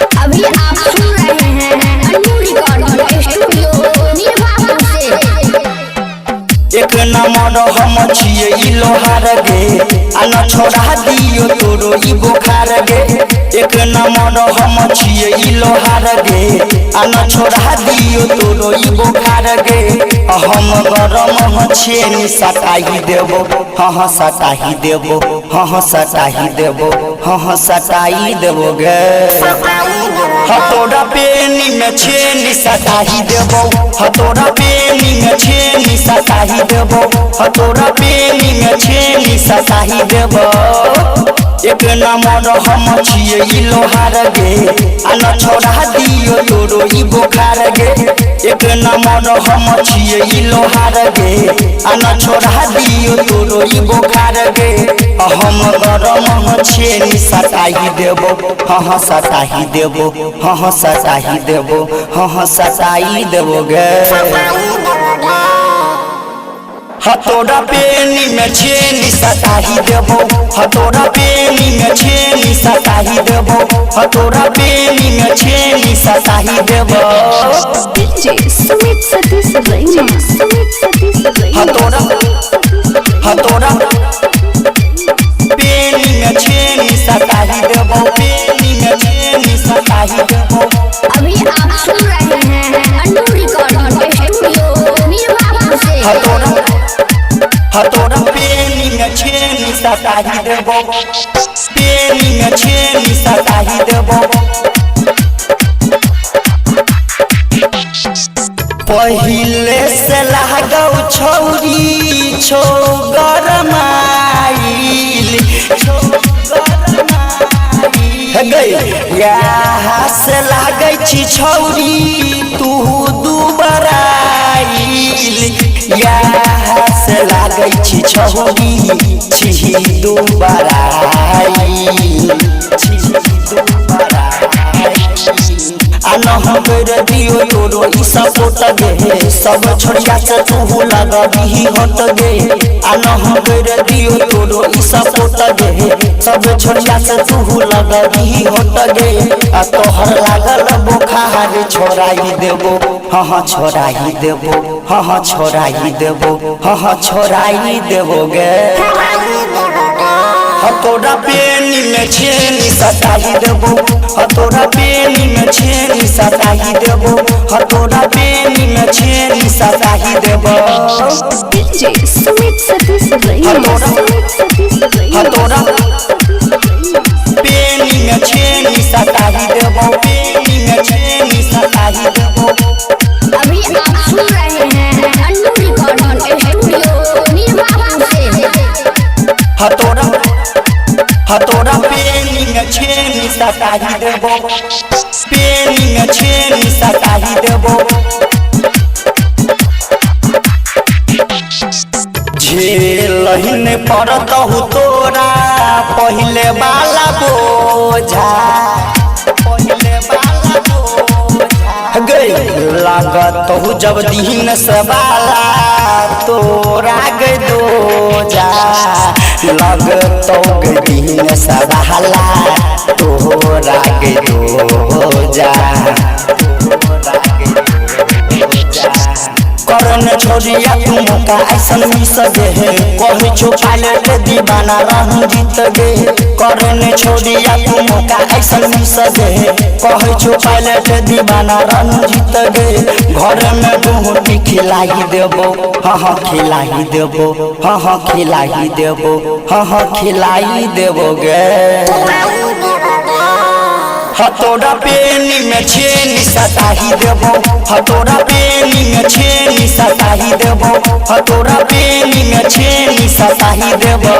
अभी आप सुन रहे हैं अन्नू रिकॉर्डिंग स्टूडियो निर्वापुर से। एक नंबर हम छिए ई लोहार गे आ न छोड़ा दियो तोरो ई बुखार गे। एक नंबर हम छिए ई लोहार गे आ न छोड़ा दियो तोरो ई बुखार गे। हम गरम छेनी सटाही देबो हाँ सटाही देबो हाँ सटाही देबो हाँ सटाई देबो गे। हतोड़ा पेनी में छेनी सटाही देबो हतोड़ा पेनी में छेनी सटाही देबो हतोड़ा पेनी में छेनी सटाही देबो। एक नंबर हम छिए ई लोहार गे आ न छोड़ा दियो तोरो ई बुखार गे। एक नंबर हम छिए ई लोहार गे आ न छोड़ा दियो तोरो ई बुखार गे। हम गरम छेनी सटाही देबो हाँ सटाही देबो हाँ सटाही देबो हाँ सटाई देबो गे। हतोड़ा पेनी में छेनी सटाही देबो हतोड़ा पेनी में छेनी सटाही देबो हतोड़ा पेनी में छेनी सटाही देबो। हतोड़ा हतोड़ा पेनी में छेनी सटाही देबो पेनी में छेनी सटाही देबो। अभी आप सुन रहे हैं अन्नू रिकॉर्डिंग स्टूडियो निर्वापुर से। हतोड़ा पेनी में छेनी सटाही देबो पेनी में छेनी सटाही देबो। पहिले से लागौ छौरी छौ गरमाइल यहाँ से लागै छी छौरी तू दुबराइल यहाँ से लागै छी छौरी छी दुबराइल आना कर दियो तोरो ई सपोर्ट गे सब छोड़िया से तू लगबी हट गे। आना कर दियो तोरो ई सपोर्ट गे सब छोड़िया से तू लगबी हट गे। आ तोहर लागल बुखार छोड़ाई देबो हाँ छोड़ाई देबो हाँ छोड़ाई देबो हाँ छोड़ाई देबो गे। हतोड़ा पेनी में छेनी सटाही देबो हतोड़ा पेनी में छेनी सटाही देबो हतोड़ा पेनी में छेनी सटाही देबो। हतोड़ा पेनी में छेनी सटाही देबो पेनी में छेनी सटाही देबो। अभी आप सुन रहे हैं अन्नू रिकॉर्डिंग स्टूडियो निर्वापुर से। हतोड़ा हतोड़ा पेनी में छेनी सटाही देबो पेनी में छेनी सटाही देबो। झेलहिन पड़तहु तोरा पहिले वाला बोझा पहिले वाला बोझा गई लागतहु जब दिन से वाला तोरा गई दोजा लगतौ दिन से वाला तोरा गई दोजा करन छोड़िया तुम का ऐसन मिस गे कहे छो पायलट दीवाना रहूं जीत गे। करन छोड़िया तुम का ऐसन मिस गे कहे छो पायलट दीवाना रहूं जीत गे। घर में गुहटी खिलाई देबो हाँ खिलाई देबो हाँ खिलाई देबो हाँ खिलाई देबो गे। हतोड़ा पेनी में छेनी सटाही देबो हतोड़ा पेनी में छेनी सटाही देबो हतोड़ा पेनी में छेनी सटाही देबो।